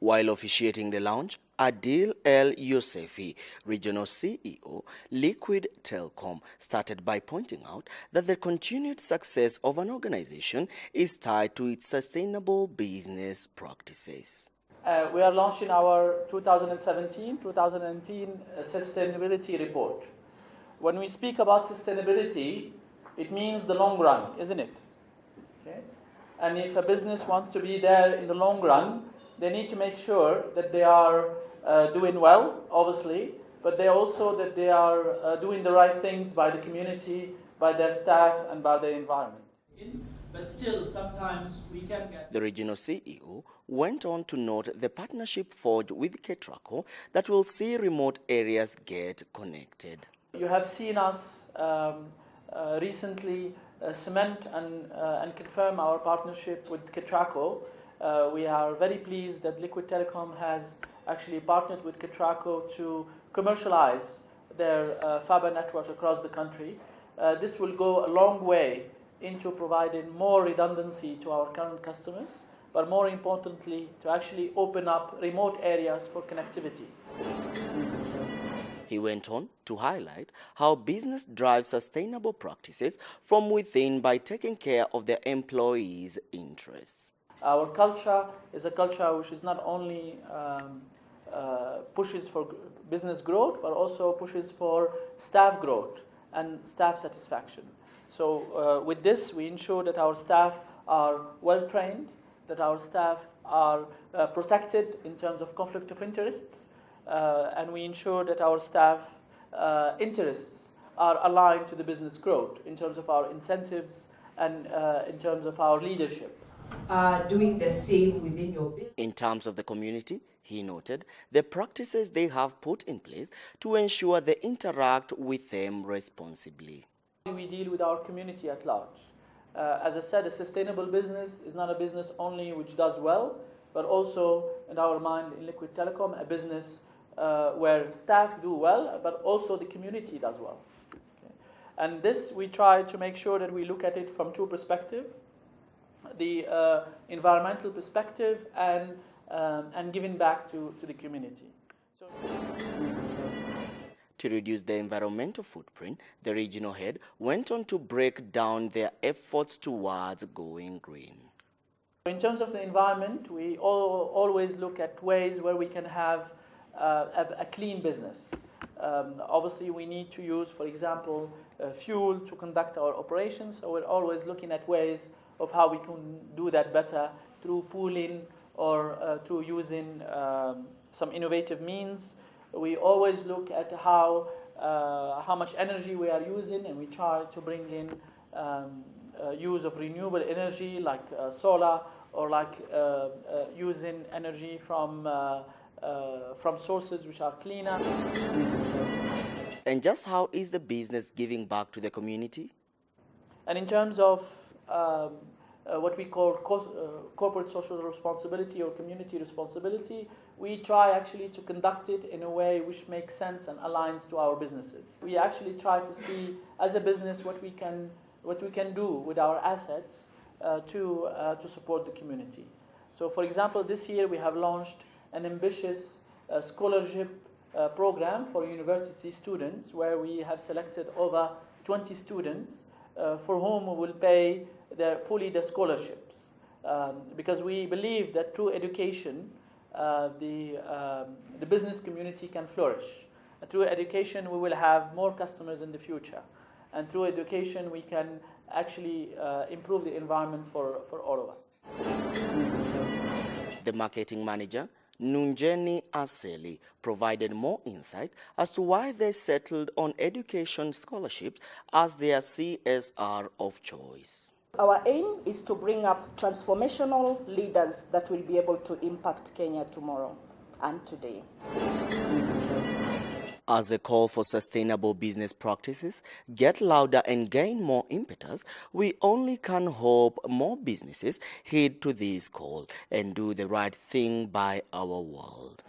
While officiating the launch, Adil El Yosefi, Regional CEO, Liquid Telecom, started by pointing out that the continued success of an organization is tied to its sustainable business practices. We are launching our 2017-2018 sustainability report. When we speak about sustainability, it means the long run, isn't it? Okay? And if a business wants to be there in the long run, they need to make sure that they are doing well, obviously, but they also that they are doing the right things by the community, by their staff, and by the environment. But still, sometimes we can get... The regional CEO went on to note the partnership forged with Kakaako that will see remote areas get connected. You have seen us recently cement and confirm our partnership with Kakaako. We are very pleased that Liquid Telecom has actually partnered with Kakaako to commercialize their fiber network across the country. This will go a long way into providing more redundancy to our current customers, but more importantly, to actually open up remote areas for connectivity. He went on to highlight how business drives sustainable practices from within by taking care of their employees' interests. Our culture is a culture which is not only pushes for business growth, but also pushes for staff growth and staff satisfaction. So with this, we ensure that our staff are well trained, that our staff are protected in terms of conflict of interests, and we ensure that our staff interests are aligned to the business growth in terms of our incentives and in terms of our leadership. Doing the same within your business. In terms of the community, he noted the practices they have put in place to ensure they interact with them responsibly. We deal with our community at large. As I said, a sustainable business is not a business only which does well, but also, in our mind, in Liquid Telecom, a business where staff do well, but also the community does well. Okay? And this, we try to make sure that we look at it from two perspectives. The environmental perspective and giving back to the community. So, to reduce the environmental footprint, the regional head went on to break down their efforts towards going green. In terms of the environment, we always look at ways where we can have a clean business. Obviously, we need to use, for example, fuel to conduct our operations, so we're always looking at ways of how we can do that better through pooling or through using some innovative means. We always look at how much energy we are using, and we try to bring in use of renewable energy like solar, or like using energy from sources which are cleaner. And just how is the business giving back to the community? And in terms of what we call corporate social responsibility or community responsibility, we try actually to conduct it in a way which makes sense and aligns to our businesses. We actually try to see as a business what we can do with our assets to support the community. So, for example, this year we have launched an ambitious scholarship program for university students, where we have selected over 20 students for whom we will pay fully the scholarships, because we believe that through education the business community can flourish. Through education we will have more customers in the future, and through education we can actually improve the environment for all of us. The marketing manager, Nunjeni Aseli, provided more insight as to why they settled on education scholarships as their CSR of choice. Our aim is to bring up transformational leaders that will be able to impact Kenya tomorrow and today. As a call for sustainable business practices get louder and gain more impetus, we only can hope more businesses heed to this call and do the right thing by our world.